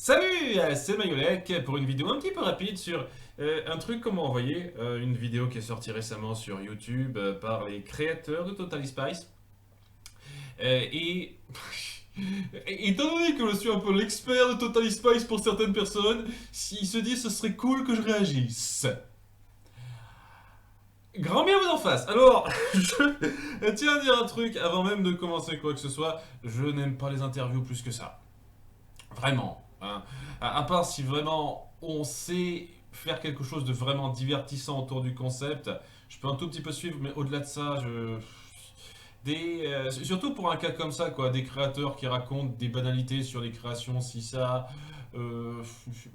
Salut, c'est Mayolek pour une vidéo un petit peu rapide sur un truc qu'on m'a envoyé, une vidéo qui est sortie récemment sur YouTube par les créateurs de Totally Spice. Et étant donné que je suis un peu l'expert de Totally Spice pour certaines personnes, s'ils se disent ce serait cool que je réagisse. Grand bien vous en face. Alors, je tiens à dire un truc avant même de commencer quoi que ce soit, je n'aime pas les interviews plus que ça. Vraiment, hein. À part si vraiment on sait faire quelque chose de vraiment divertissant autour du concept, je peux un tout petit peu suivre, mais au-delà de ça, surtout pour un cas comme ça, quoi, des créateurs qui racontent des banalités sur les créations, si ça, euh,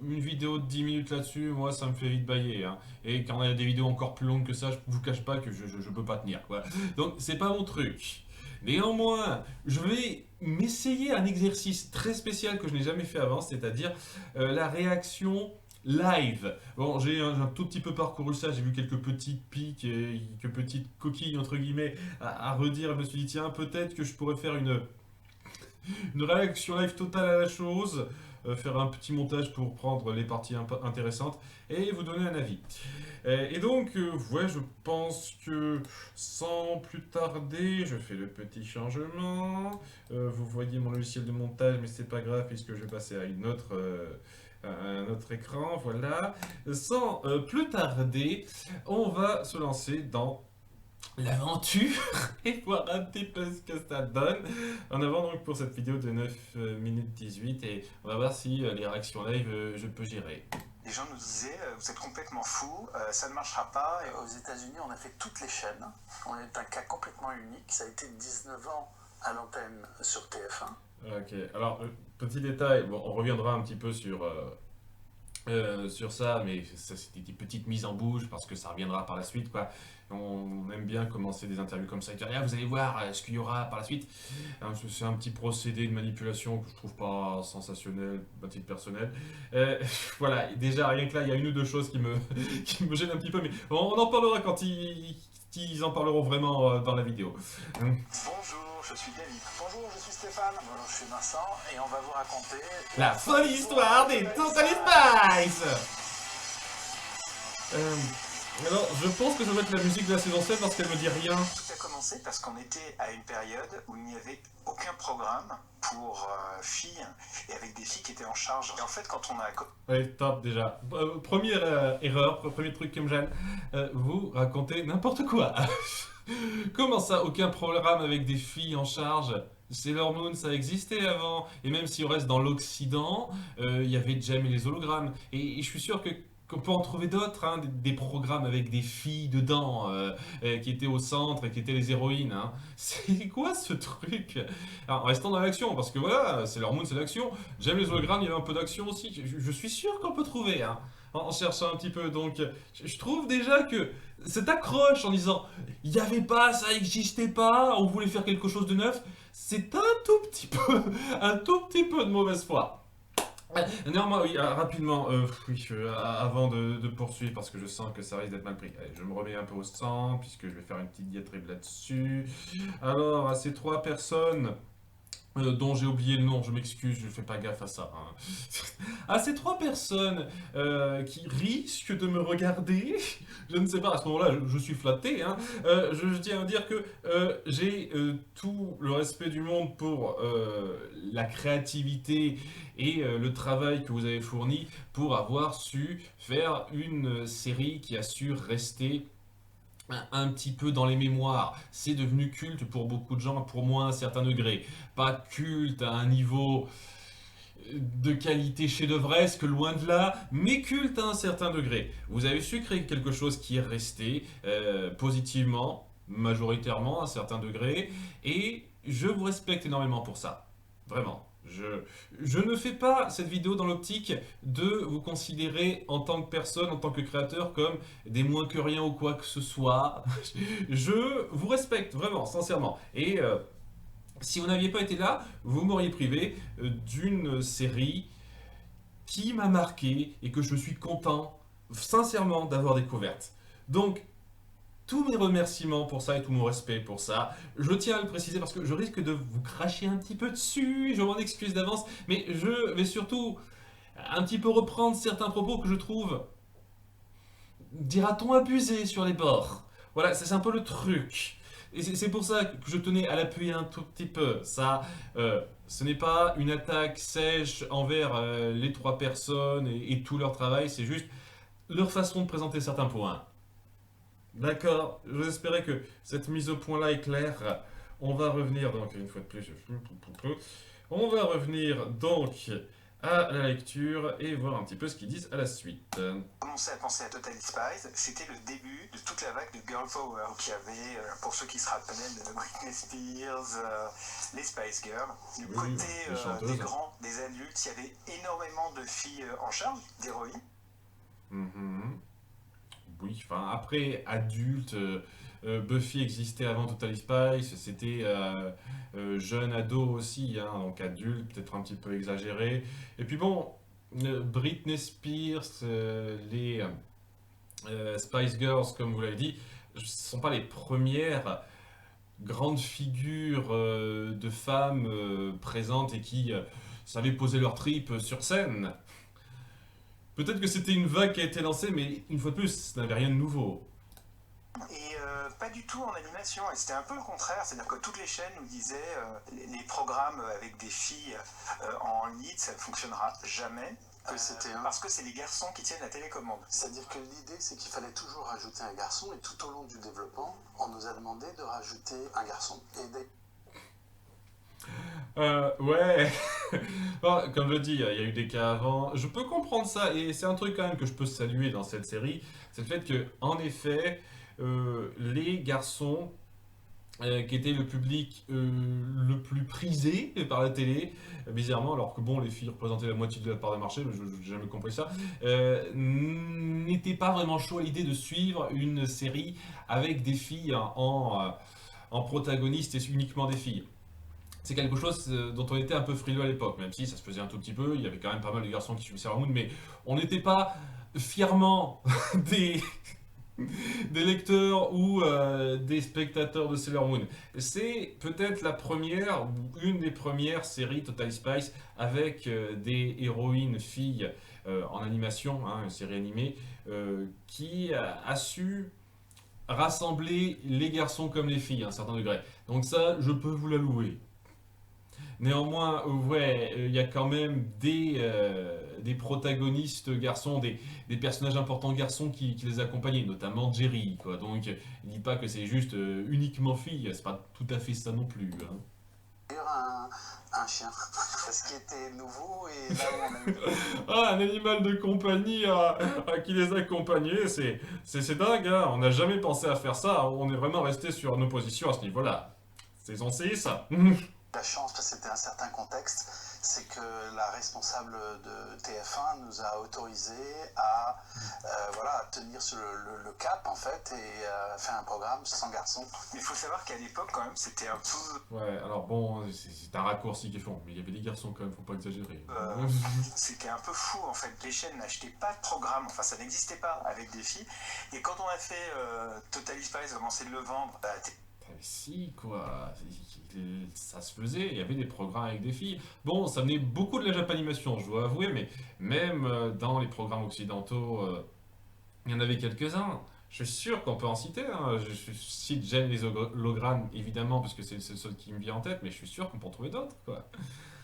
une vidéo de 10 minutes là-dessus, moi ça me fait vite bailler, hein. Et quand il y a des vidéos encore plus longues que ça, je vous cache pas que je peux pas tenir, quoi. Donc c'est pas mon truc. Néanmoins, je vais m'essayer un exercice très spécial que je n'ai jamais fait avant, c'est-à-dire la réaction live. Bon, j'ai un tout petit peu parcouru ça, j'ai vu quelques petites piques et quelques petites coquilles, entre guillemets, à redire. Je me suis dit, tiens, peut-être que je pourrais faire une réaction live totale à la chose, faire un petit montage pour prendre les parties intéressantes et vous donner un avis. Et donc, ouais, je pense que sans plus tarder, je fais le petit changement. Vous voyez mon logiciel de montage, mais c'est pas grave puisque je vais passer à à un autre écran. Voilà. Sans plus tarder, on va se lancer dans l'aventure et voir un petit peu ce que ça donne. En avant donc pour cette vidéo de 9 minutes 18 et on va voir si les réactions live je peux gérer. Les gens nous disaient vous êtes complètement fou, ça ne marchera pas. Et aux États-Unis, on a fait toutes les chaînes. On est un cas complètement unique. Ça a été 19 ans à l'antenne sur TF1. Ok, alors petit détail, bon, on reviendra un petit peu sur ça, mais ça c'était des petites mises en bouche parce que ça reviendra par la suite, quoi. On aime bien commencer des interviews comme ça et dire, ah, vous allez voir ce qu'il y aura par la suite. C'est un petit procédé de manipulation que je trouve pas sensationnel, à titre personnel. Euh, voilà, déjà rien que là, il y a une ou deux choses qui me gênent un petit peu, mais on en parlera quand ils en parleront vraiment dans la vidéo. Bonjour, je suis David. Bonjour, je suis Stéphane. Bonjour, je suis Vincent. Et on va vous raconter La folle histoire des Totally Spice. Alors, je pense que je vais mettre la musique de la saison 7 parce qu'elle me dit rien. Tout a commencé parce qu'on était à une période où il n'y avait aucun programme pour filles et avec des filles qui étaient en charge. Et en fait, quand on a... Ouais, top déjà. Première erreur, premier truc qui me gêne. Vous racontez n'importe quoi. Comment ça, aucun programme avec des filles en charge? Sailor Moon, ça existait avant. Et même si on reste dans l'Occident, il y avait Jem et les hologrammes. Et je suis sûr qu'on peut en trouver d'autres, hein, des programmes avec des filles dedans, qui étaient au centre et qui étaient les héroïnes, hein. C'est quoi ce truc? Alors, restons dans l'action, parce que voilà, Sailor Moon, c'est l'action. J'aime les hologrammes, il y avait un peu d'action aussi. Je suis sûr qu'on peut trouver, hein, en cherchant un petit peu. Donc, je trouve déjà que cette accroche en disant il n'y avait pas, ça n'existait pas, on voulait faire quelque chose de neuf, c'est un tout petit peu de mauvaise foi. Néanmoins, oui, rapidement, oui, avant de poursuivre, parce que je sens que ça risque d'être mal pris. Allez, je me remets un peu au centre, puisque je vais faire une petite diatribe là-dessus. Alors, à ces trois personnes dont j'ai oublié le nom, je m'excuse, je fais pas gaffe à ça, hein. À ces trois personnes qui risquent de me regarder, je ne sais pas, à ce moment-là, je suis flatté, hein. Je tiens à dire que j'ai tout le respect du monde pour la créativité et le travail que vous avez fourni pour avoir su faire une série qui a su rester un petit peu dans les mémoires. C'est devenu culte pour beaucoup de gens, pour moi à un certain degré. Pas culte à un niveau de qualité chef-d'œuvresque, loin de là, mais culte à un certain degré. Vous avez su créer quelque chose qui est resté positivement, majoritairement à un certain degré, et je vous respecte énormément pour ça. Vraiment. Je ne fais pas cette vidéo dans l'optique de vous considérer en tant que personne, en tant que créateur, comme des moins que rien ou quoi que ce soit. Je vous respecte vraiment, sincèrement. Et si vous n'aviez pas été là, vous m'auriez privé d'une série qui m'a marqué et que je suis content, sincèrement, d'avoir découverte. Donc, tous mes remerciements pour ça et tout mon respect pour ça. Je tiens à le préciser parce que je risque de vous cracher un petit peu dessus, je m'en excuse d'avance, mais je vais surtout un petit peu reprendre certains propos que je trouve, dira-t-on, abusés sur les bords. Voilà, c'est un peu le truc. Et c'est pour ça que je tenais à l'appuyer un tout petit peu. Ça, ce n'est pas une attaque sèche envers les trois personnes et tout leur travail, c'est juste leur façon de présenter certains points. D'accord, j'espérais que cette mise au point là est claire. On va revenir donc une fois de plus. On va revenir donc à la lecture et voir un petit peu ce qu'ils disent à la suite. Commencer à penser à Totally Spies, c'était le début de toute la vague de Girl Power qui avait, pour ceux qui se rappellent, de Britney Spears, les Spice Girls. Du Oui, côté les chanteuses. des grands, des adultes, il y avait énormément de filles en charge, d'héroïnes. Mhm. Oui, enfin après adulte, Buffy existait avant Totally Spice, c'était jeune ado aussi, hein, donc adulte, peut-être un petit peu exagéré. Et puis bon, Britney Spears, les Spice Girls, comme vous l'avez dit, ce ne sont pas les premières grandes figures de femmes présentes et qui savaient poser leur tripes sur scène. Peut-être que c'était une vague qui a été lancée, mais une fois de plus, ça n'avait rien de nouveau. Et pas du tout en animation, et c'était un peu le contraire, c'est-à-dire que toutes les chaînes nous disaient les programmes avec des filles en lead, ça ne fonctionnera jamais. Parce que c'est les garçons qui tiennent la télécommande. C'est-à-dire que l'idée, c'est qu'il fallait toujours rajouter un garçon, et tout au long du développement, on nous a demandé de rajouter un garçon. Ouais. Bon, comme je dis, il y a eu des cas avant. Je peux comprendre ça, et c'est un truc quand même que je peux saluer dans cette série, c'est le fait que, en effet, les garçons qui étaient le public le plus prisé par la télé, bizarrement, alors que bon, les filles représentaient la moitié de la part de marché, mais je n'ai jamais compris ça, n'étaient pas vraiment chauds à l'idée de suivre une série avec des filles en protagonistes et uniquement des filles. C'est quelque chose dont on était un peu frileux à l'époque, même si ça se faisait un tout petit peu, il y avait quand même pas mal de garçons qui suivaient Sailor Moon, mais on n'était pas fièrement des, des lecteurs ou des spectateurs de Sailor Moon. C'est peut-être la première ou une des premières séries Total Spice avec des héroïnes filles en animation, hein, une série animée, qui a su rassembler les garçons comme les filles à un certain degré. Donc ça, je peux vous la louer. Néanmoins, ouais, il y a quand même des protagonistes garçons, des personnages importants garçons qui les accompagnaient, notamment Jerry, quoi. Donc, il dit pas que c'est juste uniquement fille, c'est pas tout à fait ça non plus, hein. D'ailleurs, un chien, ce qui était nouveau, et là où on a eu... Ah, un animal de compagnie qui les accompagnait, c'est dingue, hein. On n'a jamais pensé à faire ça, on est vraiment resté sur nos positions à ce niveau-là. Saison 6. La chance, parce que c'était un certain contexte, c'est que la responsable de TF1 nous a autorisé à voilà, tenir sur le cap, en fait, et faire un programme sans garçons. Mais il faut savoir qu'à l'époque, quand même, c'était un peu... Ouais, alors bon, c'est un raccourci qu'ils font, mais il y avait des garçons quand même, faut pas exagérer. C'était un peu fou, en fait. Les chaînes n'achetaient pas de programme, enfin, ça n'existait pas avec des filles. Et quand on a fait Totally Spies, commencé de le vendre, Mais si, quoi, ça se faisait, il y avait des programmes avec des filles. Bon, ça venait beaucoup de la Japanimation, je dois avouer, mais même dans les programmes occidentaux, il y en avait quelques-uns. Je suis sûr qu'on peut en citer, hein. Je cite Jen les hologrammes, évidemment, parce que c'est le seul qui me vient en tête, mais je suis sûr qu'on peut en trouver d'autres, quoi.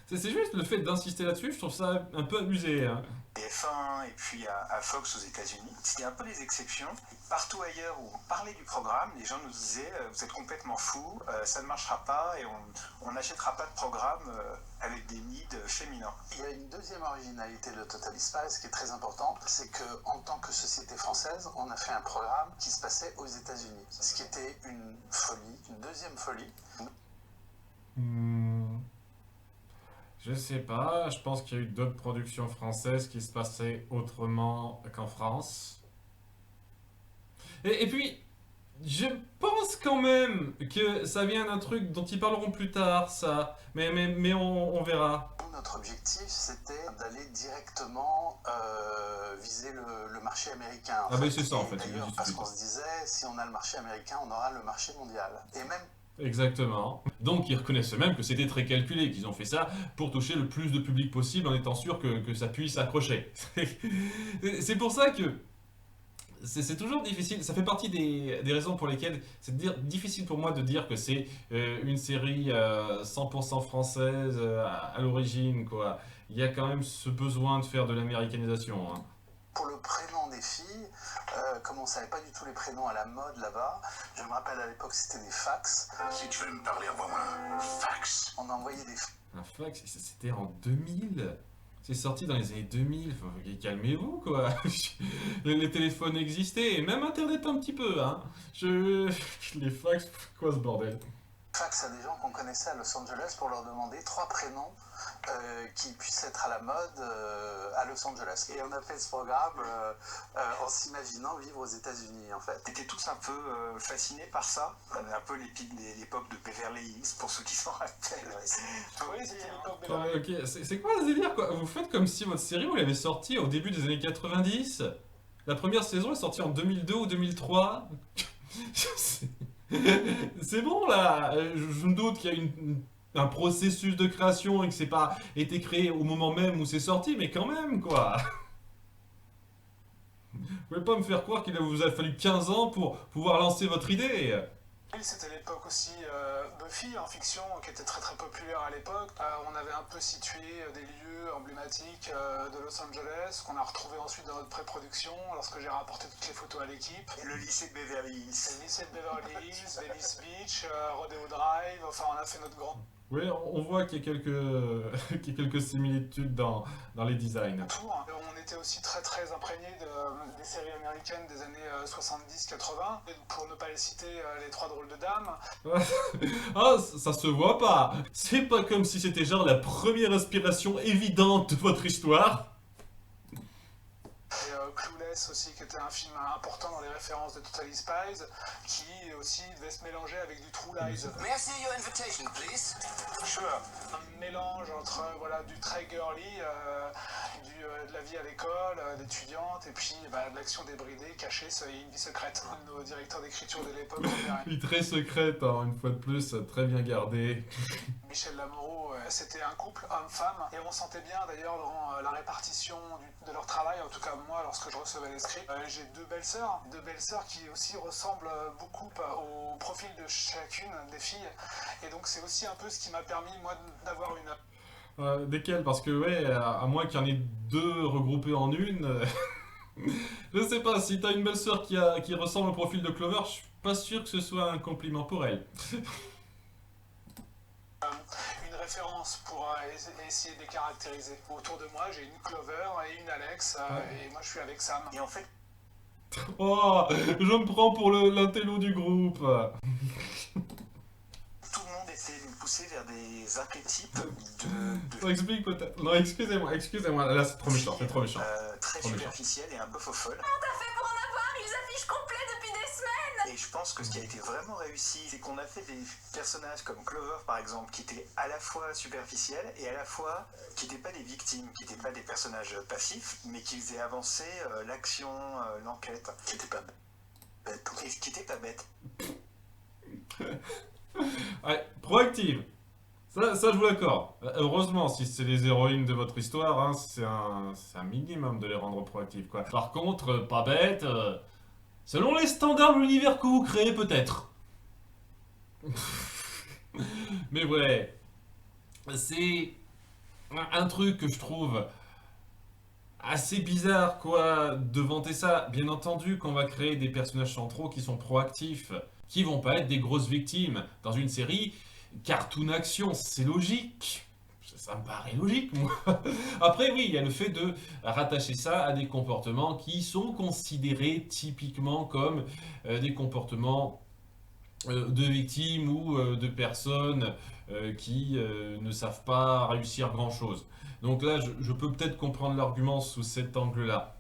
C'est juste le fait d'insister là-dessus, je trouve ça un peu abusé, hein. TF1 et puis à Fox aux États-Unis. C'était un peu des exceptions. Partout ailleurs où on parlait du programme, les gens nous disaient vous êtes complètement fous, ça ne marchera pas et on n'achètera pas de programme avec des leads féminins. Il y a une deuxième originalité de Totally Spies qui est très importante, c'est qu'en tant que société française, on a fait un programme qui se passait aux États-Unis, ce qui était une folie, une deuxième folie. Je sais pas, je pense qu'il y a eu d'autres productions françaises qui se passaient autrement qu'en France. Et puis, je pense quand même que ça vient d'un truc dont ils parleront plus tard, ça. Mais on verra. Notre objectif, c'était d'aller directement viser le marché américain. Ah ben c'est ça en fait. D'ailleurs, parce qu'on se disait, si on a le marché américain, on aura le marché mondial. Et même Exactement. Donc ils reconnaissent eux-mêmes que c'était très calculé, qu'ils ont fait ça pour toucher le plus de public possible en étant sûr que ça puisse accrocher. C'est pour ça que c'est toujours difficile, ça fait partie des raisons pour lesquelles c'est difficile pour moi de dire que c'est une série 100% française à l'origine, quoi. Il y a quand même ce besoin de faire de l'américanisation, hein. Pour le prénom des filles, comme on ne savait pas du tout les prénoms à la mode là-bas, je me rappelle à l'époque c'était des fax. Si tu veux me parler, envoie-moi un fax. On envoyait des Un fax, c'était en 2000. C'est sorti dans les années 2000. Calmez-vous, quoi. Les téléphones existaient, et même Internet un petit peu, hein. Les fax, quoi ce bordel? fax à des gens qu'on connaissait à Los Angeles pour leur demander 3 prénoms qui puissent être à la mode à Los Angeles. Et on a fait ce programme en s'imaginant vivre aux États-Unis, en fait. T'étais tous un peu fascinés par ça, un peu l'époque de Beverly Hills, pour ceux qui s'en rappellent. Oui, c'était l'époque Beverly Hills. Ok, c'est quoi ce délire, quoi? Vous faites comme si votre série, vous l'avez sortie au début des années 90. La première saison est sortie en 2002 ou 2003. C'est bon, là. Je me doute qu'il y a un processus de création et que c'est pas été créé au moment même où c'est sorti, mais quand même, quoi. Vous pouvez pas me faire croire qu'il vous a fallu 15 ans pour pouvoir lancer votre idée. C'était l'époque aussi Buffy en fiction qui était très très populaire à l'époque. On avait un peu situé des lieux emblématiques de Los Angeles qu'on a retrouvé ensuite dans notre pré-production lorsque j'ai rapporté toutes les photos à l'équipe. Et le lycée de Beverly Hills. Le lycée de Beverly Hills, Venice Beach, Rodeo Drive, enfin on a fait notre grand Oui, on voit qu'il y a qu'il y a quelques similitudes dans les designs. tour. On était aussi très très imprégné des séries américaines des années 70-80, pour ne pas les citer, les 3 drôles de dames. Ah, ça se voit pas. C'est pas comme si c'était genre la première inspiration évidente de votre histoire. Et Clueless aussi, qui était un film important dans les références de Totally Spies, qui aussi devait se mélanger avec du True Lies. May I see your invitation, please? Sure. Un mélange entre voilà, du très girly, de la vie à l'école, d'étudiante, et puis de l'action débridée, cachée, et une vie secrète. Nos directeurs d'écriture de l'époque, Vie très secrète, hein, une fois de plus, très bien gardée. Michel Lamoureux, c'était un couple homme-femme, et on sentait bien d'ailleurs dans la répartition de leur travail, en tout cas moi lorsque je recevais les scripts. J'ai 2 belles sœurs qui aussi ressemblent beaucoup au profil de chacune des filles, et donc c'est aussi un peu ce qui m'a permis moi d'avoir une... Desquelles? Parce que ouais, à moins qu'il y en ait 2 regroupées en une. Je sais pas, si t'as une belle sœur qui ressemble au profil de Clover, je suis pas sûr que ce soit un compliment pour elle. Une référence pour essayer de les caractériser. Autour de moi, j'ai une Clover et une Alex, et moi je suis avec Sam. Et en fait, Oh, je me prends pour l'intello du groupe. tout le monde essaie de nous pousser vers des archétypes de Ça explique peut-être. Non, excusez-moi, là c'est trop méchant, c'est trop méchant. très Trop méchant. superficiels et un peu faux-folles. Fait pour en avoir, ils affichent complet depuis des semaines. Et je pense que ce qui a été vraiment réussi, c'est qu'on a fait des personnages comme Clover par exemple, qui étaient à la fois superficiels et à la fois qui n'étaient pas des victimes, qui n'étaient pas des personnages passifs, mais qui faisaient avancer l'action, l'enquête, qui n'étaient pas bêtes. Et qui n'étaient pas bêtes. Ouais, proactive. Ça je vous l'accorde. Heureusement, si c'est les héroïnes de votre histoire, hein, c'est un minimum de les rendre proactives, quoi. Par contre, pas bête, selon les standards de l'univers que vous créez, peut-être. Mais ouais, c'est un truc que je trouve assez bizarre, quoi, de vanter ça. Bien entendu qu'on va créer des personnages centraux qui sont proactifs, qui vont pas être des grosses victimes. Dans une série, cartoon action, c'est logique. Ça me paraît logique, moi. Après, oui, il y a le fait de rattacher ça à des comportements qui sont considérés typiquement comme des comportements de victimes ou de personnes qui ne savent pas réussir grand-chose. Donc là, je peux peut-être comprendre l'argument sous cet angle-là.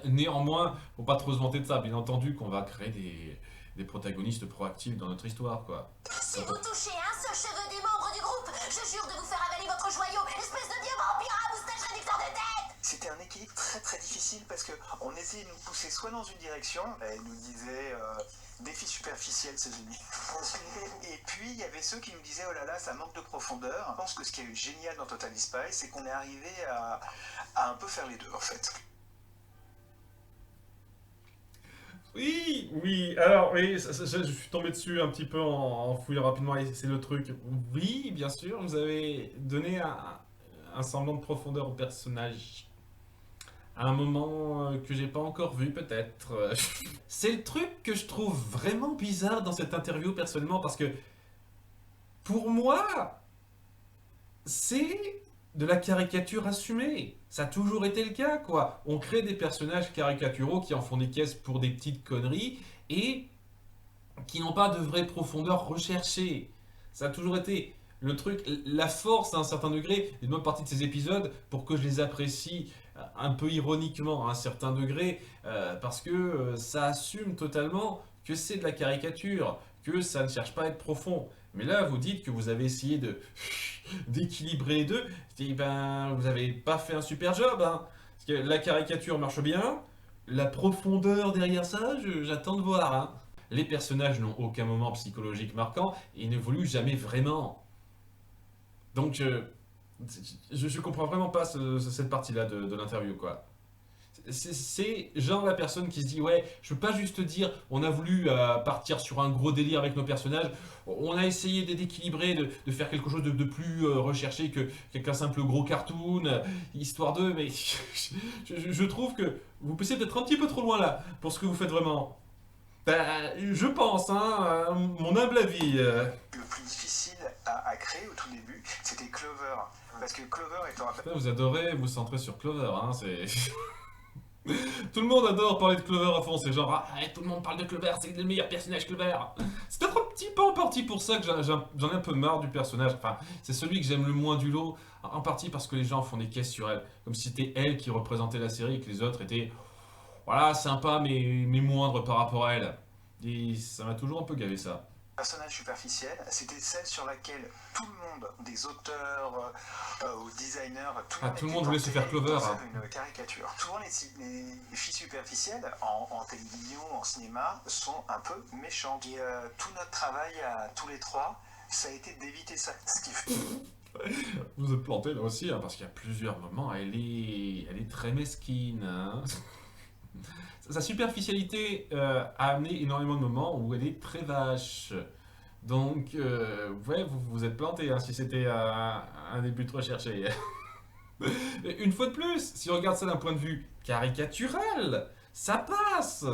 Néanmoins, faut pas trop se vanter de ça. Bien entendu qu'on va créer des protagonistes proactifs dans notre histoire, quoi. Si vous touchez un seul cheveu des membres du groupe, je jure de vous faire avaler votre joyau, espèce de dieu vampire à moustache réducteur de tête. c'était un équilibre très très difficile parce qu'on essayait de nous pousser soit dans une direction, elle nous disait défi superficiel c'est génie. Et puis il y avait ceux qui nous disaient oh là là ça manque de profondeur. Je pense que ce qui est génial dans Totally Spies, c'est qu'on est arrivé à un peu faire les deux en fait. Oui, alors oui, je suis tombé dessus un petit peu en fouillant rapidement, et c'est le truc. Oui, bien sûr, vous avez donné un semblant de profondeur au personnage. À un moment que j'ai pas encore vu, peut-être. C'est le truc que je trouve vraiment bizarre dans cette interview, personnellement, parce que pour moi, c'est de la caricature assumée. Ça a toujours été le cas, quoi. On crée des personnages caricaturaux qui en font des caisses pour des petites conneries et qui n'ont pas de vraie profondeur recherchée. Ça a toujours été le truc, la force à un certain degré, une bonne partie de ces épisodes, pour que je les apprécie un peu ironiquement à un certain degré, parce que ça assume totalement que c'est de la caricature, que ça ne cherche pas à être profond. Mais là, vous dites que vous avez essayé d'équilibrer les deux. Je dis, ben, vous n'avez pas fait un super job, hein. Parce que la caricature marche bien, la profondeur derrière ça, j'attends de voir, hein. Les personnages n'ont aucun moment psychologique marquant et n'évoluent jamais vraiment. Donc, je comprends vraiment pas cette partie-là de l'interview, quoi. C'est genre la personne qui se dit ouais, je peux pas juste dire on a voulu partir sur un gros délire avec nos personnages, on a essayé d'équilibrer, de faire quelque chose de plus recherché qu'un simple gros cartoon, histoire de, mais je trouve que vous poussez peut-être un petit peu trop loin là pour ce que vous faites vraiment. Je pense, hein, mon humble avis. Le plus difficile à créer au tout début, c'était Clover. Parce que Clover étant un... Vous adorez vous centrer sur Clover, hein, c'est... Tout le monde adore parler de Clover à fond, c'est genre ah, tout le monde parle de Clover, c'est le meilleur personnage Clover. C'est peut-être un petit peu en partie pour ça que j'en ai un peu marre du personnage. Enfin, c'est celui que j'aime le moins du lot, en partie parce que les gens font des caisses sur elle, comme si c'était elle qui représentait la série et que les autres étaient voilà, sympas mais moindres par rapport à elle. Et ça m'a toujours un peu gavé ça. Personnage superficiel, c'était celle sur laquelle tout le monde, des auteurs aux designers, tout le monde voulait se faire Clover. Faire une caricature. Souvent les filles superficielles en télévision, en cinéma, sont un peu méchantes. Et tout notre travail à tous les trois, ça a été d'éviter ça. Ce qui fait... Vous êtes planté là aussi, hein, parce qu'il y a plusieurs moments, elle est très mesquine. Hein. Sa superficialité a amené énormément de moments où elle est très vache. Donc, ouais, vous êtes planté hein, si c'était un début de recherché. Une fois de plus, si on regarde ça d'un point de vue caricatural, ça passe.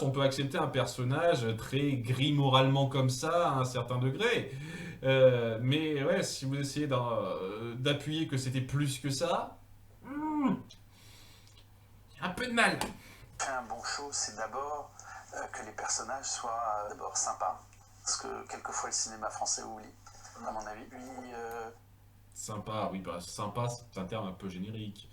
On peut accepter un personnage très gris moralement comme ça à un certain degré. Mais ouais, si vous essayez d'appuyer que c'était plus que ça, un peu de mal. Un bon show, c'est d'abord que les personnages soient d'abord sympas. Parce que quelquefois le cinéma français oublie, à mon avis. Puis, Sympa, oui, bah, sympa, c'est un terme un peu générique.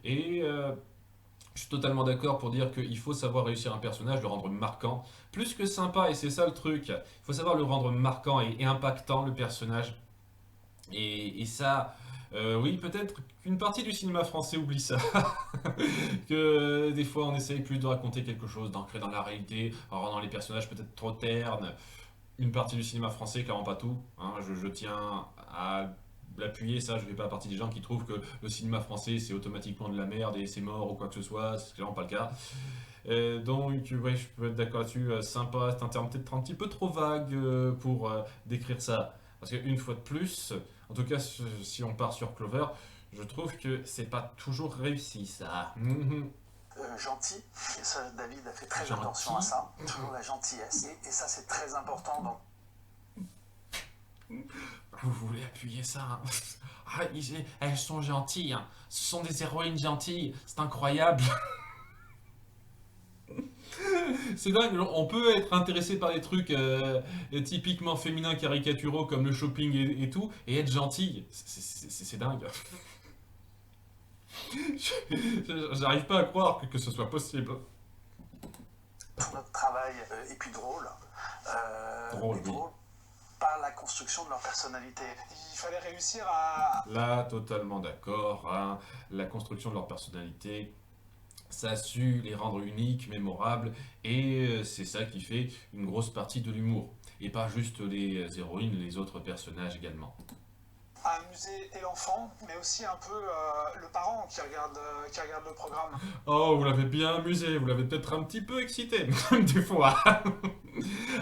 Et je suis totalement d'accord pour dire qu'il faut savoir réussir un personnage, le rendre marquant. Plus que sympa, et c'est ça le truc, il faut savoir le rendre marquant et impactant, le personnage. Et ça... oui, peut-être qu'une partie du cinéma français oublie ça. Que des fois on essaye plus de raconter quelque chose, d'ancrer dans la réalité, en rendant les personnages peut-être trop ternes. Une partie du cinéma français, clairement pas tout. Hein, je tiens à l'appuyer, ça, je fais pas partie des gens qui trouvent que le cinéma français c'est automatiquement de la merde et c'est mort ou quoi que ce soit, c'est clairement pas le cas. Donc, ouais, je peux être d'accord là-dessus. Sympa, c'est un terme peut-être un petit peu trop vague pour décrire ça. Parce qu'une fois de plus, en tout cas, si on part sur Clover, je trouve que c'est pas toujours réussi, ça. gentil, et ça, David a fait très Gentil. attention à ça, toujours la gentillesse, et ça c'est très important. Donc... Vous voulez appuyer ça hein. Ah, elles sont gentilles, hein. Ce sont des héroïnes gentilles, c'est incroyable. C'est dingue, on peut être intéressé par des trucs typiquement féminins caricaturaux comme le shopping et tout, et être gentil, c'est dingue. J'arrive pas à croire que ce soit possible. Tout notre travail, et puis drôle, Drôle, oui. drôle, pas la construction de leur personnalité. Il fallait réussir à... Là, totalement d'accord, hein. La construction de leur personnalité, ça a su les rendre uniques, mémorables, et c'est ça qui fait une grosse partie de l'humour. Et pas juste les héroïnes, les autres personnages également. à amuser et l'enfant, mais aussi un peu le parent qui regarde le programme. Oh, vous l'avez bien amusé, vous l'avez peut-être un petit peu excité, des fois.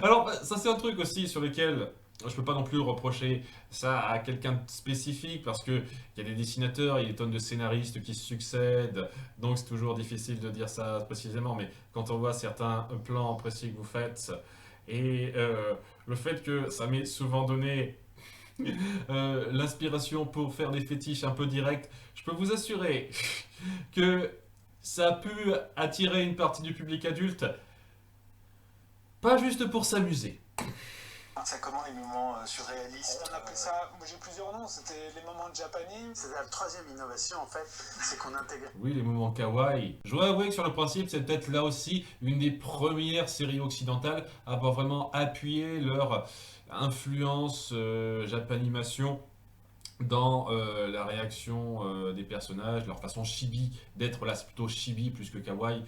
Alors, ça c'est un truc aussi sur lequel je peux pas non plus reprocher ça à quelqu'un de spécifique, parce que il y a des dessinateurs, il y a des tonnes de scénaristes qui se succèdent, donc c'est toujours difficile de dire ça précisément, mais quand on voit certains plans précis que vous faites, et le fait que ça m'est souvent donné l'inspiration pour faire des fétiches un peu directs, je peux vous assurer que ça a pu attirer une partie du public adulte, pas juste pour s'amuser. C'est comment les moments surréalistes? On appelait ça, moi j'ai plusieurs noms, c'était les moments de Japanese. C'est la troisième innovation en fait, c'est qu'on intègre. Oui, les moments kawaii. Je dois avouer que sur le principe, c'est peut-être là aussi une des premières séries occidentales à avoir vraiment appuyé leur influence japanimation dans la réaction des personnages, leur façon chibi d'être. Là, c'est plutôt chibi plus que kawaii.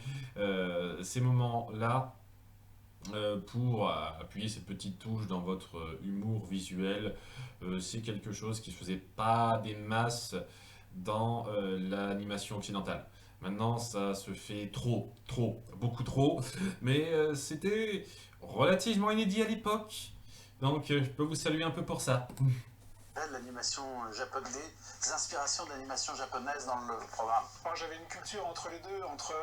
Ces moments-là, pour appuyer ces petites touches dans votre humour visuel, c'est quelque chose qui ne se faisait pas des masses dans l'animation occidentale. Maintenant, ça se fait trop, beaucoup trop, mais c'était relativement inédit à l'époque, donc je peux vous saluer un peu pour ça. De l'animation japonaise, des inspirations d'animation japonaise dans le programme. Moi j'avais une culture entre les deux, entre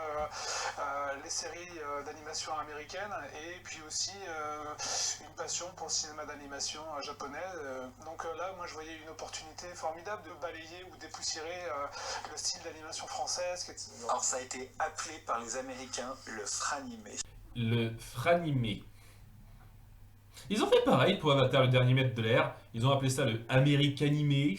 les séries d'animation américaines et puis aussi une passion pour le cinéma d'animation japonais. Donc là, moi je voyais une opportunité formidable de balayer ou dépoussiérer le style d'animation française. Alors ça a été appelé par les Américains le franimé. Le franimé. Ils ont fait pareil pour Avatar, le dernier maître de l'air. Ils ont appelé ça le américanimé.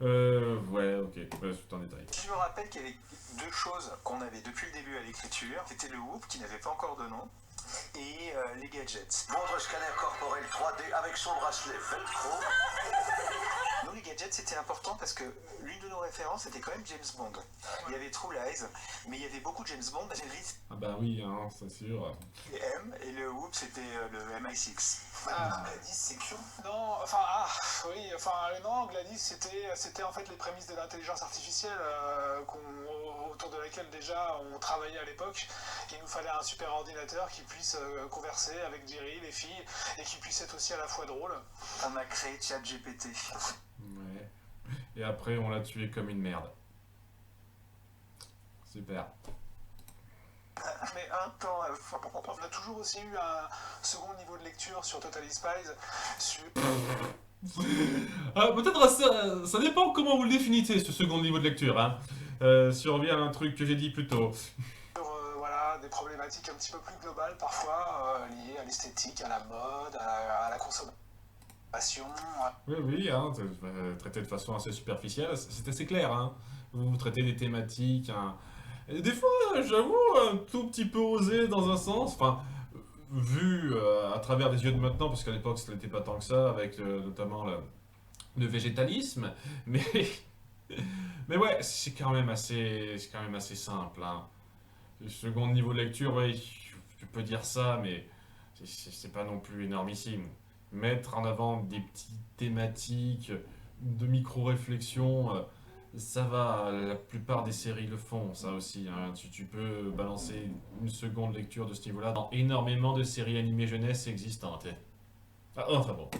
Ouais, ok, c'est un détail. Je me rappelle qu'il y avait deux choses qu'on avait depuis le début à l'écriture. C'était le Whoop qui n'avait pas encore de nom et les gadgets. Votre scanner corporel 3D avec son bracelet Velcro. Nous, les gadgets, c'était important parce que l'une de nos références était quand même James Bond. Il y avait True Lies, mais il y avait beaucoup de James Bond. Ah bah oui, hein, c'est sûr. Les M et le Whoop, c'était le MI6. Gladys, c'est Q. Non, enfin, oui, enfin, non, Gladys, c'était en fait les prémices de l'intelligence artificielle autour de laquelle déjà on travaillait à l'époque. Il nous fallait un super ordinateur qui puisse converser avec Jerry, les filles, et qui puisse être aussi à la fois drôle. On a créé ChatGPT. Ouais. Et après, on l'a tué comme une merde. Super. Mais un temps On a toujours aussi eu un second niveau de lecture sur Totally Spies. Peut-être ça dépend comment vous le définissez, ce second niveau de lecture. Hein. Si on revient à un truc que j'ai dit plus tôt. Voilà, des problématiques un petit peu plus globales parfois, liées à l'esthétique, à la mode, à la consommation. Oui, hein, traité de façon assez superficielle, c'est assez clair. Hein. Vous traitez des thématiques, hein. Et des fois, j'avoue, un tout petit peu osé dans un sens. Enfin, vu à travers des yeux de maintenant, parce qu'à l'époque, ce n'était pas tant que ça, avec notamment le végétalisme. Mais, mais ouais, c'est quand même assez simple. Hein. Le second niveau de lecture, ouais, tu peux dire ça, mais c'est pas non plus énormissime. Mettre en avant des petites thématiques de micro-réflexion, ça va, la plupart des séries le font, ça aussi. Hein. Tu peux balancer une seconde lecture de ce niveau-là dans énormément de séries animées jeunesse existantes. Enfin bon.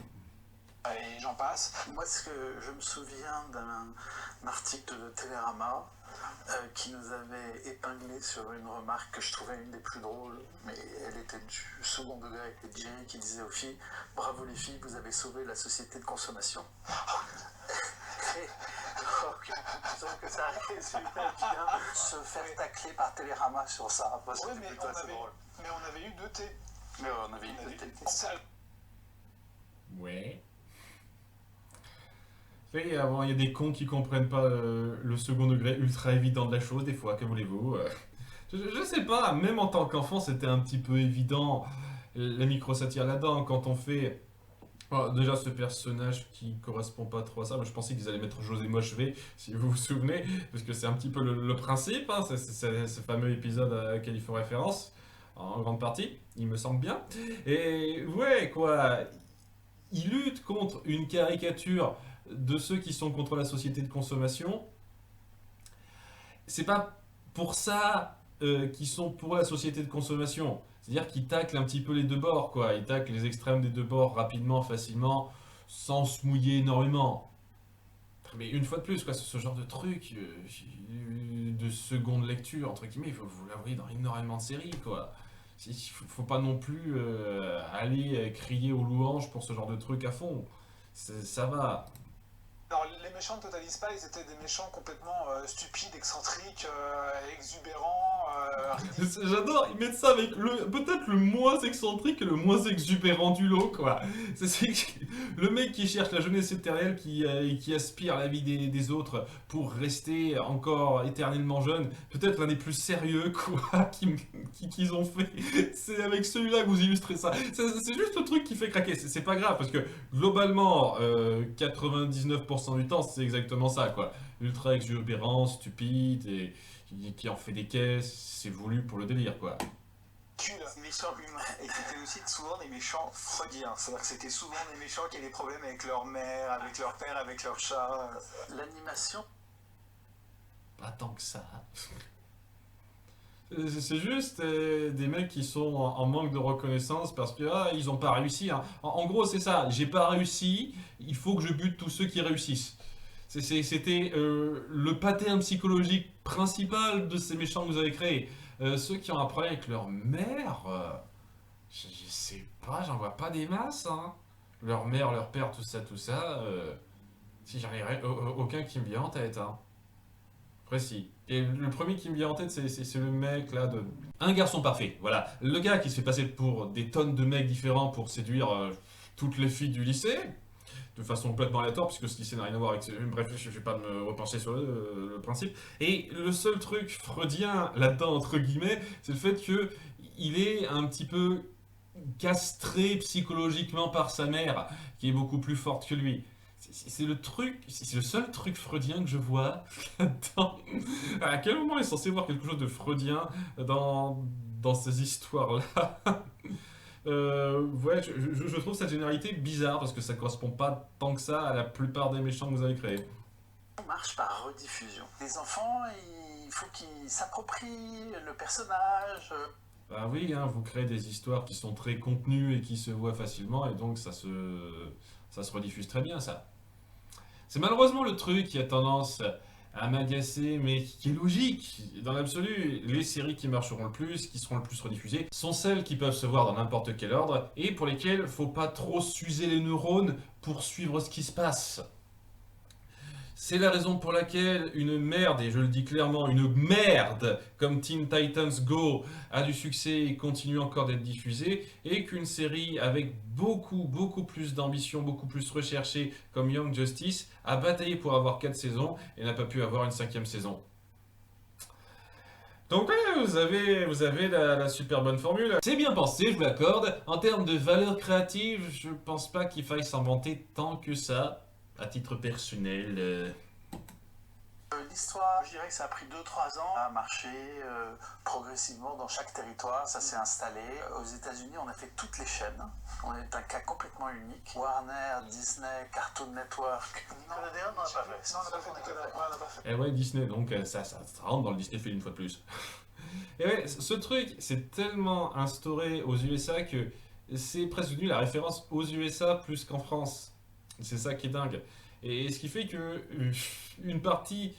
Et j'en passe. Moi, ce que je me souviens d'un article de Télérama qui nous avait épinglé sur une remarque que je trouvais une des plus drôles, mais elle était du second degré. Et Jerry qui disait aux filles: bravo les filles, vous avez sauvé la société de consommation. Je trouve que ça arrive super bien se faire tacler par Télérama sur ça. Parce que Oui, mais on avait eu 2 T. Mais on avait eu deux T. Ça, Ouais. Et avant, il y a des cons qui comprennent pas le second degré ultra évident de la chose, des fois, que voulez-vous. Je sais pas, même en tant qu'enfant, c'était un petit peu évident. la micro-satire là-dedans. Quand on fait déjà ce personnage qui correspond pas trop à ça, moi je pensais qu'ils allaient mettre José Mochevet, si vous vous souvenez, parce que c'est un petit peu le principe, hein, c'est ce fameux épisode auquel il faut référence, en grande partie, il me semble bien. Et ouais, quoi, il lutte contre une caricature de ceux qui sont contre la société de consommation. C'est pas pour ça qu'ils sont pour la société de consommation. C'est-à-dire qu'ils taclent un petit peu les deux bords, quoi. Ils taclent les extrêmes des deux bords rapidement, facilement, sans se mouiller énormément. Mais une fois de plus, quoi, ce genre de truc de seconde lecture, entre guillemets, vous la voyez dans énormément de séries, quoi. Faut pas non plus aller crier aux louanges pour ce genre de truc à fond. Ça va. Alors, les méchants de Total Spies étaient des méchants complètement stupides, excentriques, exubérants, ridicules. J'adore, ils mettent ça avec peut-être le moins excentrique et le moins exubérant du lot, quoi. Le mec qui cherche la jeunesse éternelle, qui aspire à la vie des autres pour rester encore éternellement jeune. Peut-être l'un des plus sérieux, quoi, qu'ils ont fait. C'est avec celui-là que vous illustrez ça. C'est juste le truc qui fait craquer. C'est pas grave, parce que globalement, 99% du temps, c'est exactement ça, quoi. Ultra exubérant, stupide, et qui en fait des caisses, c'est voulu pour le délire, quoi. Les méchants humains, et c'était aussi souvent des méchants freudiens. C'est-à-dire que c'était souvent des méchants qui avaient des problèmes avec leur mère, avec leur père, avec leur chat. L'animation, Pas tant que ça. C'est juste des mecs qui sont en manque de reconnaissance parce que ils ont pas réussi, hein. En gros, c'est ça. J'ai pas réussi, il faut que je bute tous ceux qui réussissent. C'était le pattern psychologique principal de ces méchants que vous avez créés. Ceux qui ont un problème avec leur mère, je sais pas, j'en vois pas des masses, hein. Leur mère, leur père, tout ça. Si j'en ai aucun qui me vient en tête, hein. Précis. Et le premier qui me vient en tête, c'est le mec là de... Un garçon parfait, voilà. Le gars qui se fait passer pour des tonnes de mecs différents pour séduire toutes les filles du lycée, de façon complètement aléatoire, puisque ce lycée n'a rien à voir avec... Bref, je vais pas me repencher sur le principe. Et le seul truc freudien là-dedans, entre guillemets, c'est le fait que il est un petit peu castré psychologiquement par sa mère, qui est beaucoup plus forte que lui. C'est le seul truc freudien que je vois là-dedans. À quel moment est censé voir quelque chose de freudien dans ces histoires-là? Ouais, je trouve cette généralité bizarre parce que ça correspond pas tant que ça à la plupart des méchants que vous avez créés. marche par rediffusion. Les enfants, il faut qu'ils s'approprient le personnage. Bah oui, hein, vous créez des histoires qui sont très contenues et qui se voient facilement, et donc ça se rediffuse très bien, ça. C'est malheureusement le truc qui a tendance à m'agacer, mais qui est logique. Dans l'absolu, les séries qui marcheront le plus, qui seront le plus rediffusées, sont celles qui peuvent se voir dans n'importe quel ordre, et pour lesquelles faut pas trop s'user les neurones pour suivre ce qui se passe. C'est la raison pour laquelle une merde, et je le dis clairement, une merde comme Teen Titans Go a du succès et continue encore d'être diffusée, et qu'une série avec beaucoup plus d'ambition, beaucoup plus recherchée comme Young Justice a bataillé pour avoir 4 saisons et n'a pas pu avoir une 5e saison. Donc ouais, vous avez la super bonne formule. C'est bien pensé, je vous l'accorde. En termes de valeur créative, je pense pas qu'il faille s'en vanter tant que ça. À titre personnel. L'histoire, je dirais que ça a pris 2-3 ans à marcher progressivement dans chaque territoire, ça s'est installé. Aux États-Unis, on a fait toutes les chaînes. On est un cas complètement unique. Warner, Disney, Cartoon Network. Nickelodeon, on n'a pas fait. Non, on n'a pas fait Nickelodeon. Ouais, on n'a pas fait. Et ouais, Disney, donc ça rentre dans le Disney Film une fois de plus. Et ouais, ce truc, c'est tellement instauré aux USA que c'est presque devenu la référence aux USA plus qu'en France. C'est ça qui est dingue. Et ce qui fait que une partie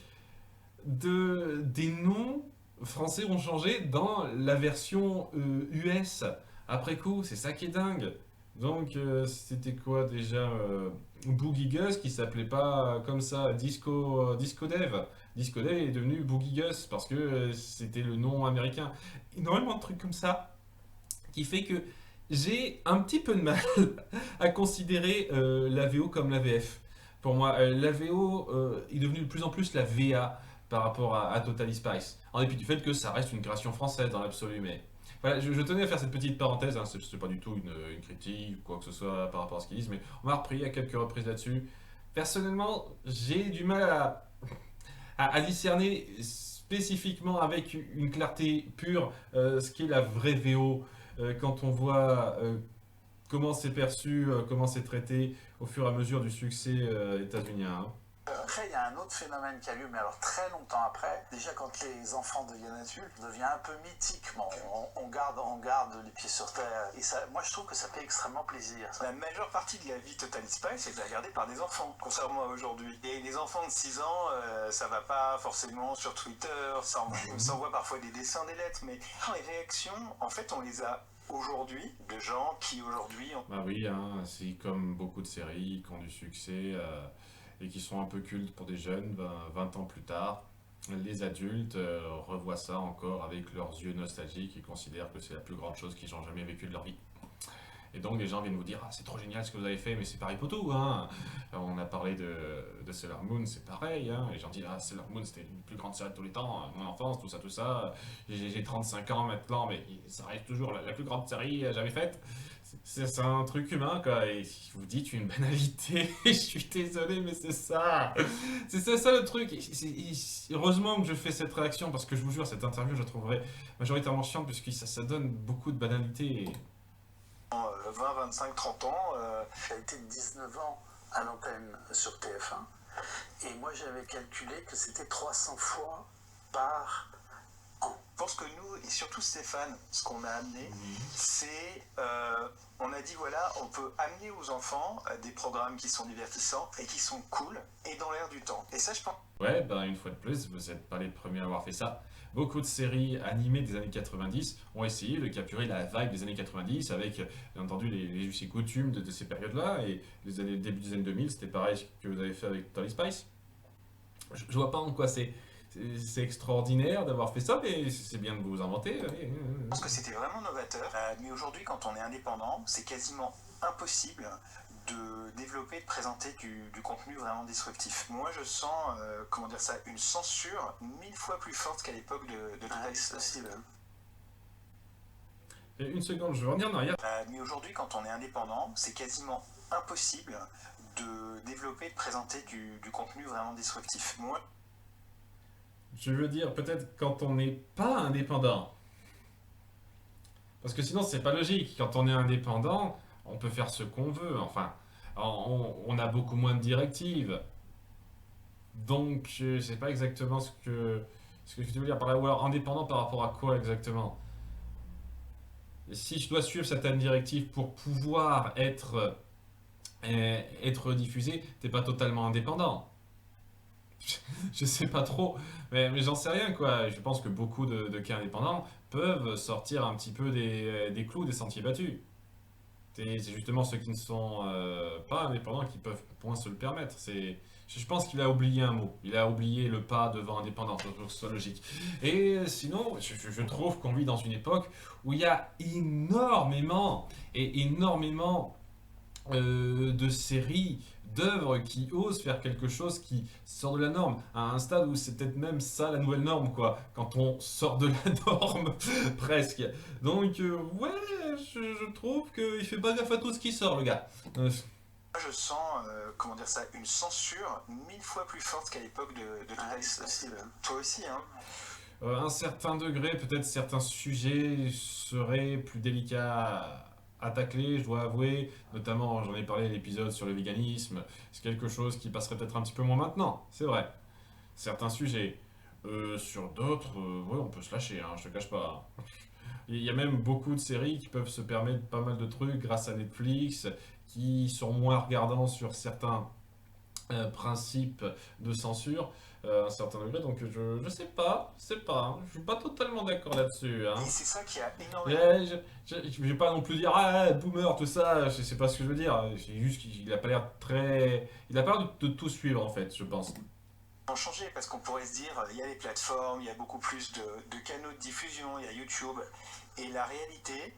des noms français ont changé dans la version US après coup. C'est ça qui est dingue. Donc c'était quoi déjà Boogie Gus qui s'appelait pas comme ça Disco Dev. Disco Dev est devenu Boogie Gus parce que c'était le nom américain. Énormément de trucs comme ça qui fait que j'ai un petit peu de mal à considérer la VO comme la VF. Pour moi, la VO est devenue de plus en plus la VA par rapport à Totally Spies. En dépit du fait que ça reste une création française dans l'absolu, mais Voilà, je tenais à faire cette petite parenthèse, hein, c'est pas du tout une critique ou quoi que ce soit par rapport à ce qu'ils disent, mais on m'a repris à quelques reprises là-dessus. Personnellement, j'ai du mal à discerner spécifiquement avec une clarté pure ce qu'est la vraie VO quand on voit comment c'est perçu, comment c'est traité au fur et à mesure du succès états-unien. Hein. Après, il y a un autre phénomène qui a lieu, mais alors très longtemps après. Déjà, quand les enfants deviennent adultes, ça devient un peu mythique. Bon, on garde les pieds sur terre. Et ça, moi, je trouve que ça fait extrêmement plaisir. La majeure partie de la vie Total Spice est regardée par des enfants, contrairement à aujourd'hui. Et les enfants de 6 ans, ça va pas forcément sur Twitter, ça envoie parfois des dessins, des lettres, mais les réactions, en fait, on les a aujourd'hui, de gens qui aujourd'hui ont... Bah oui, hein, c'est comme beaucoup de séries qui ont du succès et qui sont un peu cultes pour des jeunes, 20 ans plus tard. Les adultes revoient ça encore avec leurs yeux nostalgiques et considèrent que c'est la plus grande chose qu'ils ont jamais vécue de leur vie. Et donc les gens viennent vous dire ah, c'est trop génial ce que vous avez fait, mais c'est pareil pour tout. Hein. On a parlé de Sailor Moon, c'est pareil. Hein. Les gens disent ah, Sailor Moon c'était une plus grande série de tous les temps, mon enfance, tout ça, tout ça. J'ai 35 ans maintenant, mais ça reste toujours la plus grande série jamais faite. C'est un truc humain quoi. Et si vous dites une banalité, je suis désolé, mais c'est ça. C'est ça le truc. Heureusement que je fais cette réaction parce que je vous jure, cette interview je la trouverais majoritairement chiante puisque ça donne beaucoup de banalité. 20, 25, 30 ans. J'ai été 19 ans à l'antenne sur TF1 et moi j'avais calculé que c'était 300 fois par an. Je pense que nous, et surtout Stéphane, ce qu'on a amené, c'est... on a dit voilà, on peut amener aux enfants des programmes qui sont divertissants et qui sont cool et dans l'air du temps. Et ça, je pense... Ouais, ben une fois de plus, vous n'êtes pas les premiers à avoir fait ça. Beaucoup de séries animées des années 90 ont essayé de capturer la vibe des années 90 avec, bien entendu, les us et coutumes de ces périodes-là. Et les début des années 2000, c'était pareil ce que vous avez fait avec Total Spice. Je vois pas en quoi c'est extraordinaire d'avoir fait ça, mais c'est bien de vous inventer. Je pense que c'était vraiment novateur. Mais aujourd'hui, quand on est indépendant, c'est quasiment impossible de développer, de présenter du contenu vraiment disruptif. Moi, je sens, comment dire ça, une censure 1000 fois plus forte qu'à l'époque de Total Spice. Une seconde, je vais revenir en arrière. Mais aujourd'hui, quand on est indépendant, c'est quasiment impossible de développer, de présenter du contenu vraiment disruptif. Moi, je veux dire, peut-être quand on n'est pas indépendant. Parce que sinon, c'est pas logique. Quand on est indépendant, on peut faire ce qu'on veut. Enfin, on a beaucoup moins de directives. Donc, je sais pas exactement ce que tu veux dire par là. Ou alors, indépendant par rapport à quoi exactement? Si je dois suivre certaines directives pour pouvoir être diffusé, t'es pas totalement indépendant. Je sais pas trop, mais j'en sais rien quoi. Je pense que beaucoup de cas indépendants peuvent sortir un petit peu des clous, des sentiers battus. C'est justement ceux qui ne sont pas indépendants qui peuvent point se le permettre. Je pense qu'il a oublié un mot. Il a oublié le pas devant indépendant, pour que ce soit logique. Et sinon, je trouve qu'on vit dans une époque où il y a énormément de séries, d'œuvres qui osent faire quelque chose qui sort de la norme, à un stade où c'est peut-être même ça la nouvelle norme, quoi, quand on sort de la norme, presque. Donc, ouais, je trouve qu'il fait pas gaffe à tout ce qui sort, le gars. je sens, comment dire ça, une censure 1000 fois plus forte qu'à l'époque de Total Spice. Toi aussi, hein. À un certain degré, peut-être certains sujets seraient plus délicats à tacler, je dois avouer, notamment j'en ai parlé à l'épisode sur le véganisme, c'est quelque chose qui passerait peut-être un petit peu moins maintenant, c'est vrai. Certains sujets. Sur d'autres, ouais, on peut se lâcher, hein, je te cache pas. Il y a même beaucoup de séries qui peuvent se permettre pas mal de trucs grâce à Netflix, qui sont moins regardants sur certains principes de censure. À un certain degré, donc je sais pas, hein. Je suis pas totalement d'accord là-dessus. Hein. Et c'est ça qui a énormément... Je vais pas non plus dire ah boomer tout ça, je sais pas ce que je veux dire. C'est juste qu'il a pas l'air il a pas l'air de tout suivre en fait, je pense. Changer parce qu'on pourrait se dire il y a les plateformes, il y a beaucoup plus de canaux de diffusion, il y a YouTube et la réalité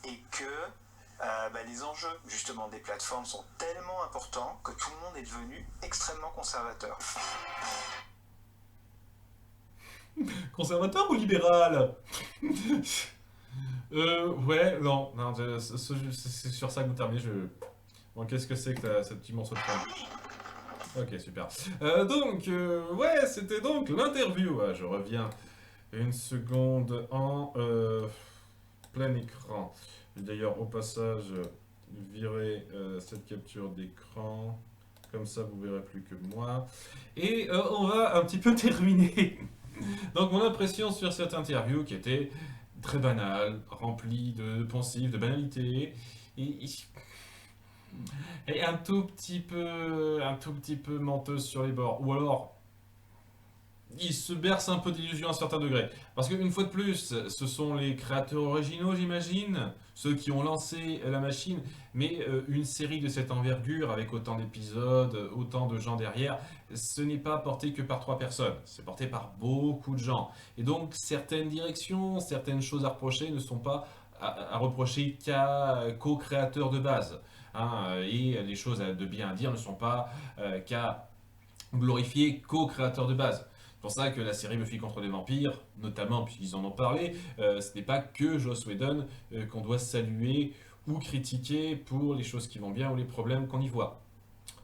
est que les enjeux justement des plateformes sont tellement importants que tout le monde est devenu extrêmement conservateur. Conservateur ou libéral? Ouais, non, non, c'est sur ça que vous terminez. Bon, qu'est-ce que c'est que ce petit morceau de fin? Ok, super. Ouais, c'était donc l'interview. Ah, je reviens une seconde en plein écran. J'ai d'ailleurs au passage viré cette capture d'écran. Comme ça, vous verrez plus que moi. Et on va un petit peu terminer. Donc, mon impression sur cette interview qui était très banale, remplie de poncifs, de banalités. Et, et un tout petit peu menteuse sur les bords. Ou alors, il se berce un peu d'illusions à un certain degré. Parce qu'une fois de plus, ce sont les créateurs originaux, j'imagine, ceux qui ont lancé la machine, mais une série de cette envergure, avec autant d'épisodes, autant de gens derrière, ce n'est pas porté que par 3 personnes, c'est porté par beaucoup de gens. Et donc, certaines directions, certaines choses à reprocher ne sont pas à reprocher qu'aux créateurs de base. Hein, et les choses de bien à dire ne sont pas qu'à glorifier qu'aux créateurs de base. C'est pour ça que la série Buffy contre les vampires, notamment puisqu'ils en ont parlé, ce n'est pas que Joss Whedon qu'on doit saluer ou critiquer pour les choses qui vont bien ou les problèmes qu'on y voit.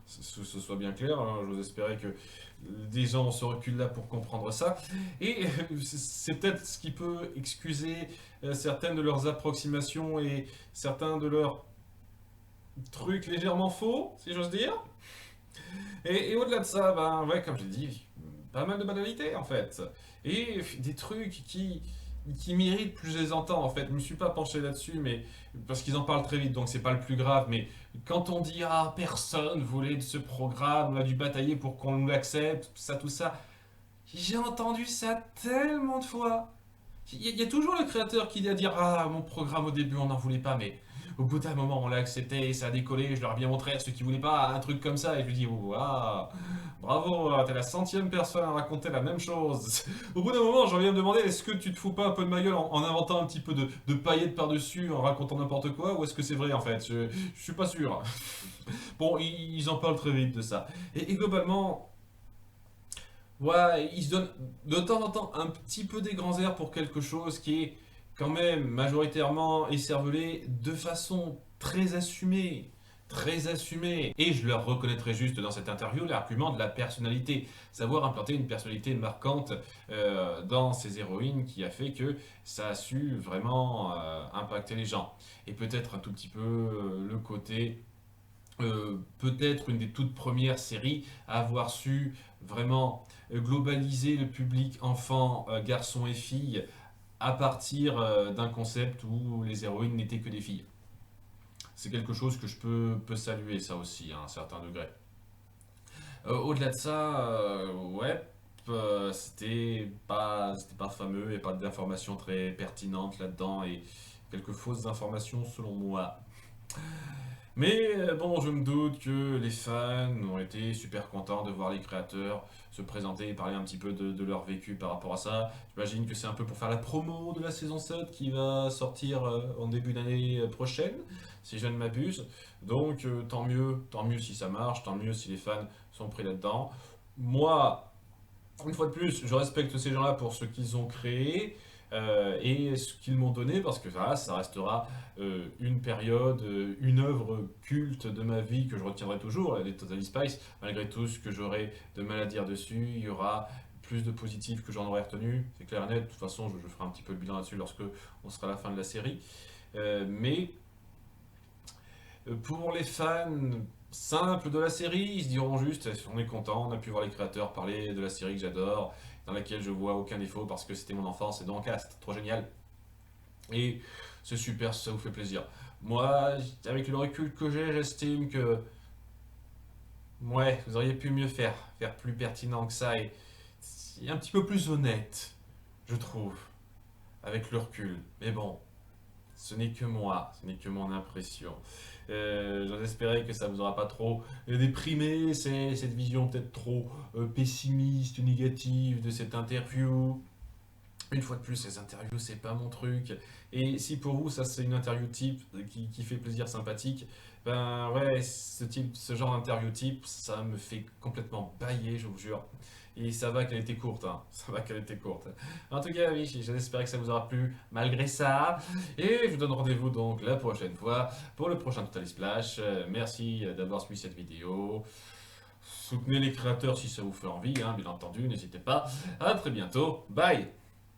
Ce soit bien clair, hein, j'ose espérer que des gens ont ce recul-là pour comprendre ça. Et c'est peut-être ce qui peut excuser certaines de leurs approximations et certains de leurs trucs légèrement faux, si j'ose dire. Et au-delà de ça, ben ouais, comme j'ai dit, pas mal de banalités en fait. Et des trucs qui méritent plus je les entends en fait. Je me suis pas penché là-dessus, mais parce qu'ils en parlent très vite, donc c'est pas le plus grave. Mais quand on dit ah personne voulait de ce programme, on a dû batailler pour qu'on nous l'accepte, tout ça, j'ai entendu ça tellement de fois. Il y a toujours le créateur qui dit à dire ah mon programme au début on n'en voulait pas, mais au bout d'un moment on l'a accepté, ça a décollé, je leur ai bien montré à ceux qui voulaient pas un truc comme ça et je lui dis oh, ah, bravo, t'es la 100e personne à raconter la même chose. Au bout d'un moment j'en viens me demander est-ce que tu te fous pas un peu de ma gueule en inventant un petit peu de paillettes par-dessus en racontant n'importe quoi ou est-ce que c'est vrai en fait je suis pas sûr. Bon ils en parlent très vite de ça. Et globalement ouais, il se donne de temps en temps un petit peu des grands airs pour quelque chose qui est quand même majoritairement écervelé de façon très assumée. Très assumée. Et je leur reconnaîtrai juste dans cette interview l'argument de la personnalité. Savoir implanter une personnalité marquante dans ces héroïnes qui a fait que ça a su vraiment impacter les gens. Et peut-être un tout petit peu le côté peut-être une des toutes premières séries à avoir su vraiment globaliser le public enfant, garçons et filles à partir d'un concept où les héroïnes n'étaient que des filles. C'est quelque chose que je peux saluer ça aussi à un certain degré. Au-delà de ça, ouais, c'était pas fameux et pas d'informations très pertinentes là-dedans et quelques fausses informations selon moi. Mais bon, je me doute que les fans ont été super contents de voir les créateurs se présenter et parler un petit peu de leur vécu par rapport à ça. J'imagine que c'est un peu pour faire la promo de la saison 7 qui va sortir en début d'année prochaine, si je ne m'abuse. Donc tant mieux si ça marche, tant mieux si les fans sont pris là-dedans. Moi, une fois de plus, je respecte ces gens-là pour ce qu'ils ont créé et ce qu'ils m'ont donné parce que ça restera une période, une œuvre culte de ma vie que je retiendrai toujours, les Totally Spice, malgré tout ce que j'aurai de mal à dire dessus, il y aura plus de positifs que j'en aurais retenu, c'est clair et net, de toute façon je ferai un petit peu le bilan là-dessus lorsque on sera à la fin de la série. Mais pour les fans simples de la série, ils se diront juste on est content, on a pu voir les créateurs parler de la série que j'adore, dans laquelle je vois aucun défaut parce que c'était mon enfance et donc c'était trop génial. Et c'est super si ça vous fait plaisir. Moi, avec le recul que j'ai, j'estime que ouais, vous auriez pu mieux faire plus pertinent que ça et un petit peu plus honnête, je trouve, avec le recul. Mais bon, ce n'est que moi, ce n'est que mon impression. J'en espérais que ça vous aura pas trop déprimé, cette vision peut-être trop pessimiste, négative de cette interview. Une fois de plus, ces interviews, c'est pas mon truc. Et si pour vous, ça c'est une interview type qui fait plaisir, sympathique, ben ouais, ce genre d'interview type, ça me fait complètement bailler, je vous jure. Et ça va qu'elle était courte, hein. Ça va qu'elle était courte. En tout cas, oui, j'espère que ça vous aura plu malgré ça. Et je vous donne rendez-vous donc la prochaine fois pour le prochain Total Splash. Merci d'avoir suivi cette vidéo. Soutenez les créateurs si ça vous fait envie, hein, bien entendu, n'hésitez pas. À très bientôt. Bye!